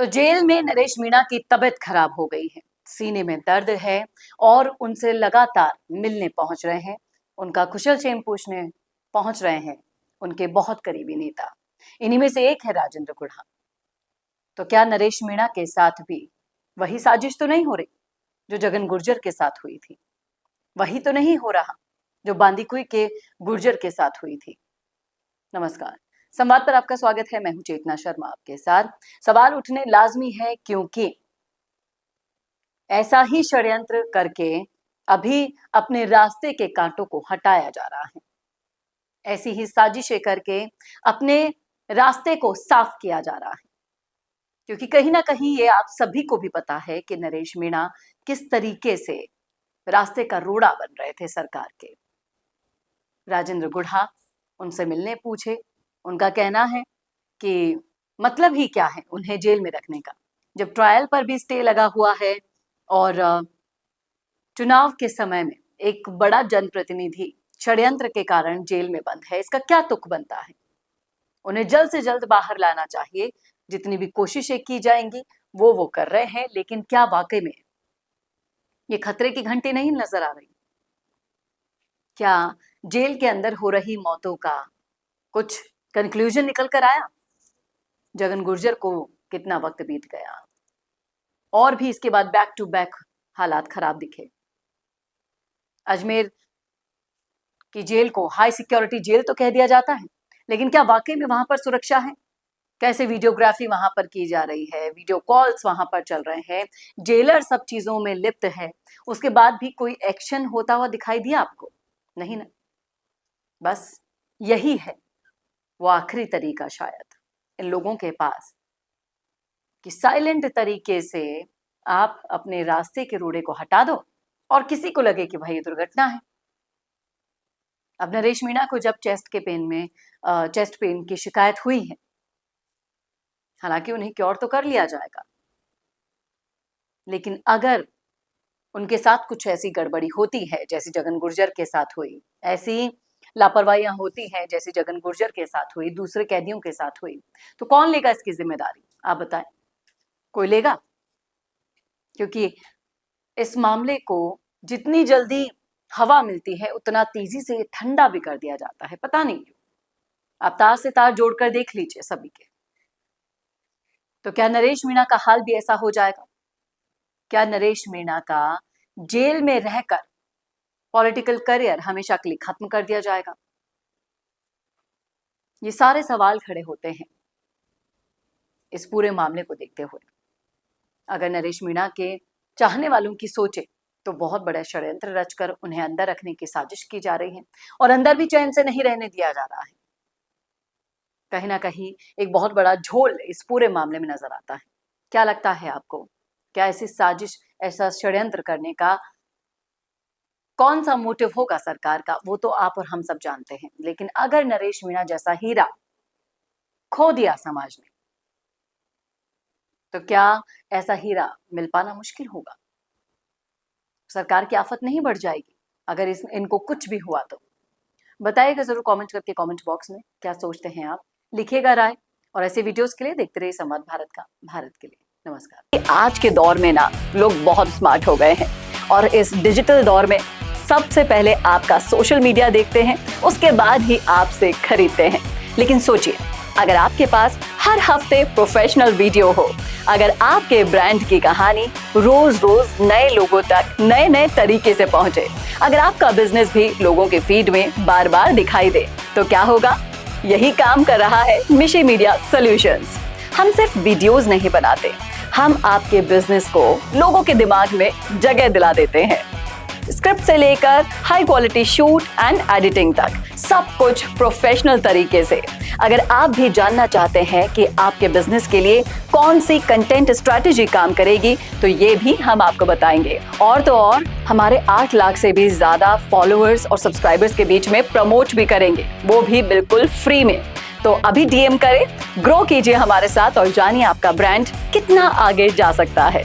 तो जेल में नरेश मीणा की तबीयत खराब हो गई है, सीने में दर्द है और उनसे लगातार मिलने पहुंच रहे हैं, उनका कुशल क्षेम पूछने पहुंच रहे हैं उनके बहुत करीबी नेता। इन्हीं में से एक है राजेंद्र गुढ़ा। तो क्या नरेश मीणा के साथ भी वही साजिश तो नहीं हो रही जो जगन गुर्जर के साथ हुई थी? वही तो नहीं हो रहा जो बांदीकुई के गुर्जर के साथ हुई थी? नमस्कार, संवाद पर आपका स्वागत है। मैं हूं चेतना शर्मा आपके साथ। सवाल उठने लाजमी है क्योंकि ऐसा ही षड्यंत्र करके अभी अपने रास्ते के कांटों को हटाया जा रहा है। ऐसी ही साजिशें करके अपने रास्ते को साफ किया जा रहा है, क्योंकि कहीं ना कहीं ये आप सभी को भी पता है कि नरेश मीणा किस तरीके से रास्ते का रोड़ा बन रहे थे सरकार के। राजेंद्र गुढ़ा उनसे मिलने पूछे, उनका कहना है कि मतलब ही क्या है उन्हें जेल में रखने का, जब ट्रायल पर भी स्टे लगा हुआ है और चुनाव के समय में एक बड़ा जनप्रतिनिधि षड्यंत्र के कारण जेल में बंद है। इसका क्या तुक बनता है? उन्हें जल्द से जल्द बाहर लाना चाहिए। जितनी भी कोशिशें की जाएंगी वो कर रहे हैं, लेकिन क्या वाकई में ये खतरे की घंटी नहीं नजर आ रही? क्या जेल के अंदर हो रही मौतों का कुछ कंक्लूजन निकल कर आया? जगन गुर्जर को कितना वक्त बीत गया और भी इसके बाद बैक टू बैक हालात खराब दिखे। अजमेर की जेल को हाई सिक्योरिटी जेल तो कह दिया जाता है, लेकिन क्या वाकई में वहां पर सुरक्षा है? कैसे वीडियोग्राफी वहां पर की जा रही है, वीडियो कॉल्स वहां पर चल रहे हैं, जेलर सब चीजों में लिप्त है, उसके बाद भी कोई एक्शन होता हुआ दिखाई दिया आपको? नहीं ना। बस यही है वो आखिरी तरीका शायद इन लोगों के पास कि साइलेंट तरीके से आप अपने रास्ते के रोड़े को हटा दो और किसी को लगे कि भाई ये दुर्घटना है। अब नरेश मीणा को जब चेस्ट पेन की शिकायत हुई है, हालांकि उन्हें क्योर तो कर लिया जाएगा, लेकिन अगर उनके साथ कुछ ऐसी गड़बड़ी होती है जैसी जगन गुर्जर के साथ हुई, ऐसी लापरवाहियां होती हैं जैसी जगन गुर्जर के साथ हुई, दूसरे कैदियों के साथ हुई, तो कौन लेगा इसकी जिम्मेदारी? आप बताएं, कोई लेगा? क्योंकि इस मामले को जितनी जल्दी हवा मिलती है उतना तेजी से ठंडा भी कर दिया जाता है। पता नहीं क्यों। आप तार से तार जोड़कर देख लीजिए सभी के। तो क्या नरेश मीणा का हाल भी ऐसा हो जाएगा? क्या नरेश मीणा का जेल में रहकर पॉलिटिकल करियर हमेशा के लिए खत्म कर दिया जाएगा? ये सारे सवाल खड़े होते हैं इस पूरे मामले को देखते हुए। अगर नरेश मीणा के चाहने वालों की सोचे तो बहुत बड़ा षड्यंत्र रचकर उन्हें अंदर रखने की साजिश की जा रही है और अंदर भी चैन से नहीं रहने दिया जा रहा है। कहीं ना कहीं एक बहुत बड़ा झोल इस पूरे मामले में नजर आता है। क्या लगता है आपको? क्या ऐसी साजिश, ऐसा षड्यंत्र करने का कौन सा मोटिव होगा सरकार का? वो तो आप और हम सब जानते हैं, लेकिन अगर नरेश मीणा जैसा हीरा खो दिया समाज ने, तो क्या ऐसा हीरा मिल पाना मुश्किल होगा? सरकार की आफत नहीं बढ़ जाएगी अगर इनको कुछ भी हुआ तो? बताइएगा जरूर कमेंट करके कमेंट बॉक्स में। क्या सोचते हैं आप? लिखिएगा राय। और ऐसे वीडियोस के लिए देखते रहिए संवाद भारत का, भारत के लिए। नमस्कार। आज के दौर में ना लोग बहुत स्मार्ट हो गए हैं और इस डिजिटल दौर में सबसे पहले आपका सोशल मीडिया देखते हैं, उसके बाद ही आपसे खरीदते हैं। लेकिन सोचिए, अगर आपके पास हर हफ्ते प्रोफेशनल वीडियो हो, अगर आपके ब्रांड की कहानी रोज रोज नए लोगों तक नए नए तरीके से पहुंचे, अगर आपका बिजनेस भी लोगों के फीड में बार बार दिखाई दे, तो क्या होगा? यही काम कर रहा है मिशी मीडिया सॉल्यूशंस। हम सिर्फ वीडियोस नहीं बनाते, हम आपके बिजनेस को लोगों के दिमाग में जगह दिला देते हैं। स्क्रिप्ट से लेकर high quality shoot and editing तक सब कुछ प्रोफेशनल तरीके से। अगर आप भी जानना चाहते हैं कि आपके बिजनेस के लिए कौन सी कंटेंट स्ट्रैटेजी काम करेगी, तो ये भी हम आपको बताएंगे। और तो और हमारे 8 लाख से भी ज्यादा फॉलोअर्स और सब्सक्राइबर्स के बीच में प्रमोट भी करेंगे, वो भी बिल्कुल फ्री में। तो अभी डीएम करें, ग्रो कीजिए हमारे साथ और जानिए आपका ब्रांड कितना आगे जा सकता है।